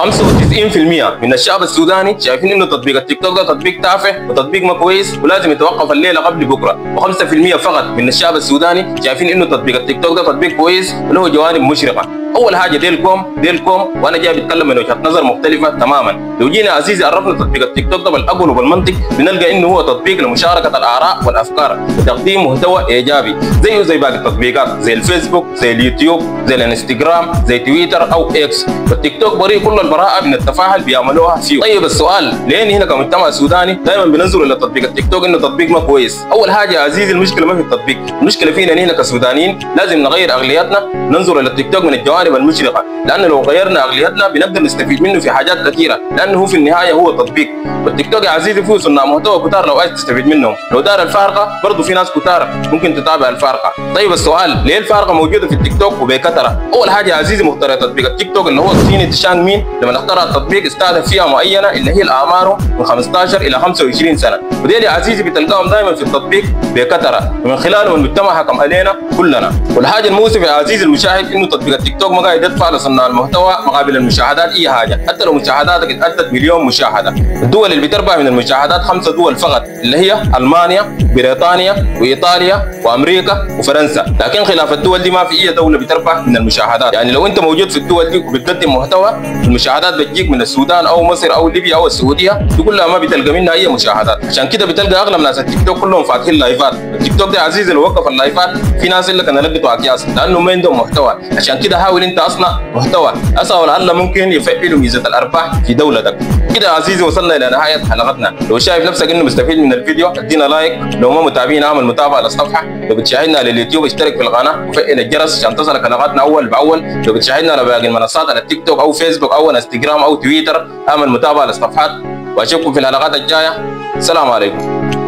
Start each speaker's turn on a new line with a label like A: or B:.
A: 95% من الشعب السوداني شايفين انه تطبيق التيك توك ده تطبيق تافه وتطبيق ما كويس ولازم يتوقف الليله قبل بكره، و5% فقط من الشعب السوداني شايفين انه تطبيق التيك توك ده تطبيق كويس وله جوانب مشرقه. اول حاجه ديلكم وانا جاي بتكلم من وجهه نظر مختلفه تماما. لو جينا عزيزي عرفنا تطبيق التيك توك ده بالعقل وبالمنطق بنلقى انه هو تطبيق لمشاركه الاراء والافكار وتقديم محتوى ايجابي زيه زي باقي التطبيقات زي الفيسبوك زي اليوتيوب زي الانستغرام زي تويتر او اكس. فالتيك توك بريء كل البراءه من التفاهه بيعملوها فيه. طيب السؤال ليه هنا كمجتمع سوداني دائما بننظر الى تطبيق التيك توك انه تطبيق ما كويس؟ اول حاجه يا عزيزي المشكله ما في التطبيق، المشكله فينا هنا كسودانيين. لازم نغير اغلياتنا، ننظر الى التيك توك من الجوانب المشرقه، لانه لو غيرنا اغلياتنا بنقدر نستفيد منه في حاجات كثيره، لانه في النهايه هو تطبيق. والتيك توك يا عزيزي فيه صناع محتوى كتار لو عايز تستفيد منهم، لو دار الفارقه برضه في ناس كتار ممكن تتابع الفارقه. طيب السؤال ليه الفارقه موجوده في التيك توك وبكثره؟ اول حاجه يا عزيزي مخترع تطبيق التيك توك اللي هو صيني تشانغ مين لما اخترع التطبيق استهدف فئه معينه اللي هي الاعمار من 15 الى 25 سنه، وديل يا عزيزي بتلقاهم دائما في التطبيق بكثره ومن خلالهم المجتمع حكم علينا كلنا. والحاجه المؤسفه يا عزيزي المشاهد انه تطبيق التيك توك ما قاعد يدفع لصناع المحتوى مقابل المشاهدات اي حاجه، حتى لو مشاهداتك اتعدت مليون مشاهده. الدول اللي بتربح من المشاهدات 5 دول فقط اللي هي المانيا، بريطانيا، وايطاليا، وامريكا، وفرنسا، لكن خلاف الدول دي ما في اي دوله بتربح من المشاهدات. يعني لو انت موجود في الدول دي وبتقدم محتوى المشاهدات بتجيك من السودان او مصر او ليبيا او السعوديه دي كلها ما بتلقى منها اي مشاهدات. عشان كده بتلقى اغلب ناس التيك توك كلهم فاتحين لايفات. التيك توك ده يا عزيزي لو وقف اللايفات في ناس يقول لك انا لقيته اكياس لانه ما عندهم محتوى. عشان كده حاول انت اصنع محتوى اسا ولعل ممكن يفعلوا ميزه الارباح في دولتك. كده يا عزيزي وصلنا الى نهايه حلقتنا. لو شايف نفسك انه مستفيد من الفيديو ادينا لايك، لو ما متابعين اعمل متابعه للصفحه، لو بتشاهدنا على اليوتيوب اشترك في القناه وفعل الجرس عشان تصلك حلقاتنا اول باول، لو بتشاهدنا على باقي المنصات على التيك توك او فيسبوك او انستغرام او تويتر اعمل متابعه للصفحات، واشوفكم في الحلقات الجايه. السلام عليكم.